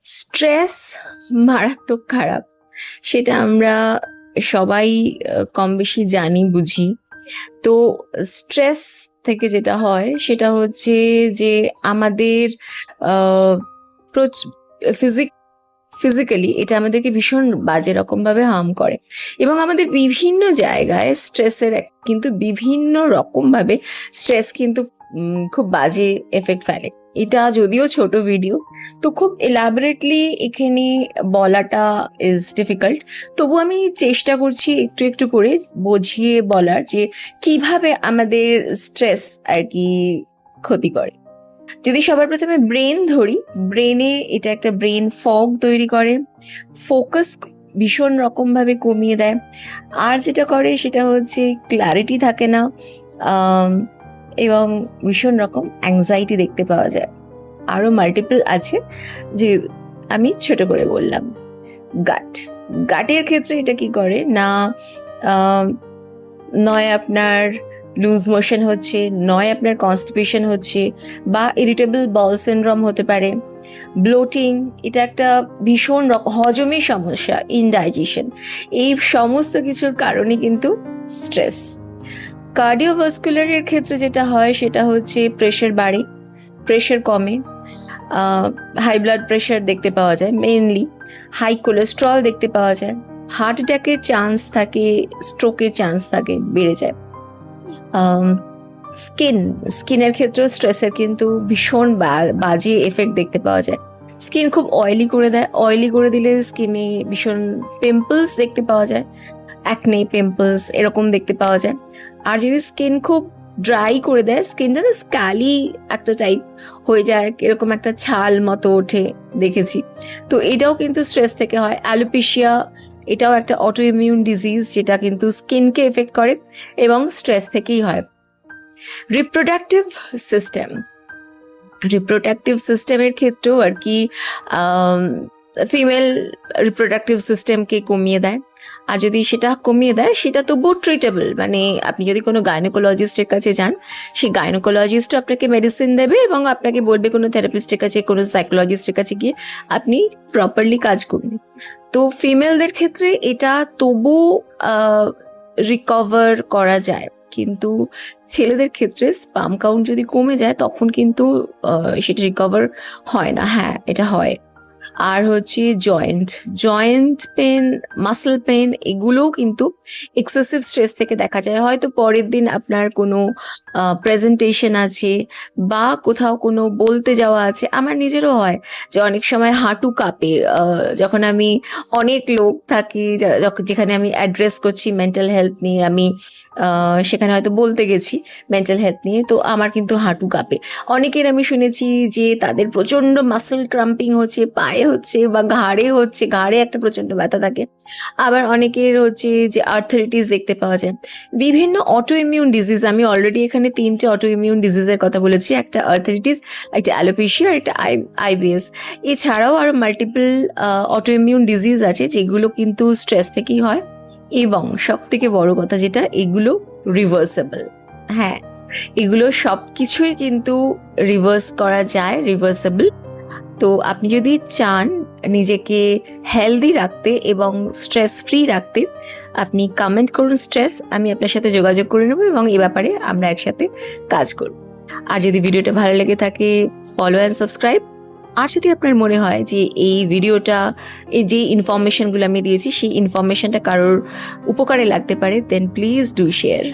Stress মারাত্মক খারাপ, সেটা আমরা সবাই কম বেশি জানি বুঝি। তো স্ট্রেস থেকে যেটা হয় সেটা হচ্ছে যে আমাদের ফিজিক্যালি এটা আমাদেরকে ভীষণ বাজে রকম ভাবে হার্ম করে, এবং আমাদের বিভিন্ন জায়গায় স্ট্রেসের কিন্তু বিভিন্ন রকম ভাবে স্ট্রেস কিন্তু খুব বাজে এফেক্ট ফেলে। এটা যদিও ছোট ভিডিও, তো খুব এলাবোরেটলি এখানে বলাটা ইজ ডিফিকাল্ট। তবু আমি চেষ্টা করছি একটু একটু করে বুঝিয়ে বলার যে কিভাবে আমাদের স্ট্রেস আর কি ক্ষতি করে। যদি সবার প্রথমে ব্রেন ধরি, ব্রেনে এটা একটা ব্রেন ফগ তৈরি করে, ফোকাস ভীষণ রকম ভাবে কমিয়ে দেয়। আর যেটা করে সেটা হচ্ছে ক্ল্যারিটি থাকে না, এবং ভীষণ রকম অ্যাংজাইটি দেখতে পাওয়া যায়। আরো মাল্টিপল আছে যে আমি ছোট করে বললাম। গাটের ক্ষেত্রে এটা কি করে না, নয় আপনার লুজ মোশন হচ্ছে, নয় আপনার কনস্টিপেশন হচ্ছে, বা ইরিটেবল বল সিনড্রোম হতে পারে, ব্লোটিং, এটা একটা ভীষণ হজমের সমস্যা, ইনডাইজেশন, এই সমস্ত কিছুর কারণে কিন্তু স্ট্রেস। কার্ডিওভাস্কুলারের ক্ষেত্রে যেটা হয় সেটা হচ্ছে প্রেশার বাড়ে, প্রেশার কমে, হাই ব্লাড প্রেশার দেখতে পাওয়া যায়, মেইনলি হাই কোলেস্ট্রল দেখতে পাওয়া যায়, হার্ট অ্যাটাকের চান্স থাকে, স্ট্রোকের চান্স থাকে, বেড়ে যায়। স্কিনের ক্ষেত্রেও স্ট্রেসের কিন্তু ভীষণ বাজে এফেক্ট দেখতে পাওয়া যায়। স্কিন খুব অয়েলি করে দেয়, অয়েলি করে দিলে স্কিনে ভীষণ পিম্পলস দেখতে পাওয়া যায়, অ্যাকনে পিম্পলস এরকম দেখতে পাওয়া যায়। আর যদি স্কিন খুব ড্রাই করে দেয়, স্কিনটা না স্ক্যালি একটা টাইপ হয়ে যায়, এরকম একটা ছাল মতো ওঠে দেখেছি, তো এটাও কিন্তু স্ট্রেস থেকে হয়। অ্যালোপেশিয়া, এটাও একটা অটো ইমিউন ডিজিজ যেটা কিন্তু স্কিনকে এফেক্ট করে এবং স্ট্রেস থেকেই হয়। রিপ্রোডাক্টিভ সিস্টেমের ক্ষেত্রেও আর কি ফিমেল রিপ্রোডাক্টিভ সিস্টেমকে কমিয়ে দেয়। আর যদি সেটা কমিয়ে দেয় সেটা তবুও ট্রিটেবল, মানে আপনি যদি কোনো গাইনোকোলজিস্টের কাছে যান, সেই গাইনোকোলজিস্টও আপনাকে মেডিসিন দেবে এবং আপনাকে বলবে কোনো থেরাপিস্টের কাছে, কোনো সাইকোলজিস্টের কাছে গিয়ে আপনি প্রপারলি কাজ করুন। তো ফিমেলদের ক্ষেত্রে এটা তবু রিকভার করা যায়, কিন্তু ছেলেদের ক্ষেত্রে স্পাম কাউন্ট যদি কমে যায় তখন কিন্তু সেটা রিকভার হয় না। হ্যাঁ, এটা হয়। আর হচ্ছে জয়েন্ট পেন, মাসল পেন, এগুলোও কিন্তু এক্সেসিভ স্ট্রেস থেকে দেখা যায়। হয়তো পরের দিন আপনার কোনো প্রেজেন্টেশন আছে বা কোথাও কোনো বলতে যাওয়া আছে। আমার নিজেরও হয় যে অনেক সময় হাঁটু কাঁপে, যখন আমি অনেক লোক থাকি, যেখানে আমি অ্যাড্রেস করছি মেন্টাল হেলথ নিয়ে, আমি সেখানে হয়তো বলতে গেছি মেন্টাল হেলথ নিয়ে, তো আমার কিন্তু হাঁটু কাঁপে। অনেকের আমি শুনেছি যে তাদের প্রচণ্ড মাসল ক্রাম্পিং হচ্ছে, পায়ে হচ্ছে বা ঘাড়ে হচ্ছে, ঘাড়ে একটা প্রচণ্ড ব্যথা থাকে। আবার অনেকের হচ্ছে যে আর্থারাইটিস দেখতে পাওয়া যায়। বিভিন্ন অটো ইমিউন ডিজিজ, আমি অলরেডি এখানে 3টে অটো ইমিউন ডিজিজের কথা বলেছি, একটা আর্থারাইটিস, একটা অ্যালোপেশিয়া, একটা আইবিএস। এছাড়াও আরও মাল্টিপল অটো ইমিউন ডিজিজ আছে যেগুলো কিন্তু স্ট্রেস থেকেই হয়, এবং সব থেকে বড় কথা যেটা, এগুলো রিভার্সেবল। হ্যাঁ, এগুলো সব কিছুই কিন্তু রিভার্স করা যায়, রিভার্সেবল। তো আপনি যদি চান নিজেকে হেলদি রাখতে এবং স্ট্রেস ফ্রি রাখতে, আপনি কমেন্ট করুন স্ট্রেস, আমি আপনার সাথে যোগাযোগ করে নেবো এবং এ ব্যাপারে আমরা একসাথে কাজ করব। আর যদি ভিডিওটা ভালো লেগে থাকে, ফলো অ্যান্ড সাবস্ক্রাইব। আর যদি আপনার মনে হয় যে এই ভিডিওটা, এই যে ইনফরমেশনগুলো আমি দিয়েছি, সেই ইনফরমেশনটা কারোর উপকারে লাগতে পারে, দেন প্লিজ ডু শেয়ার।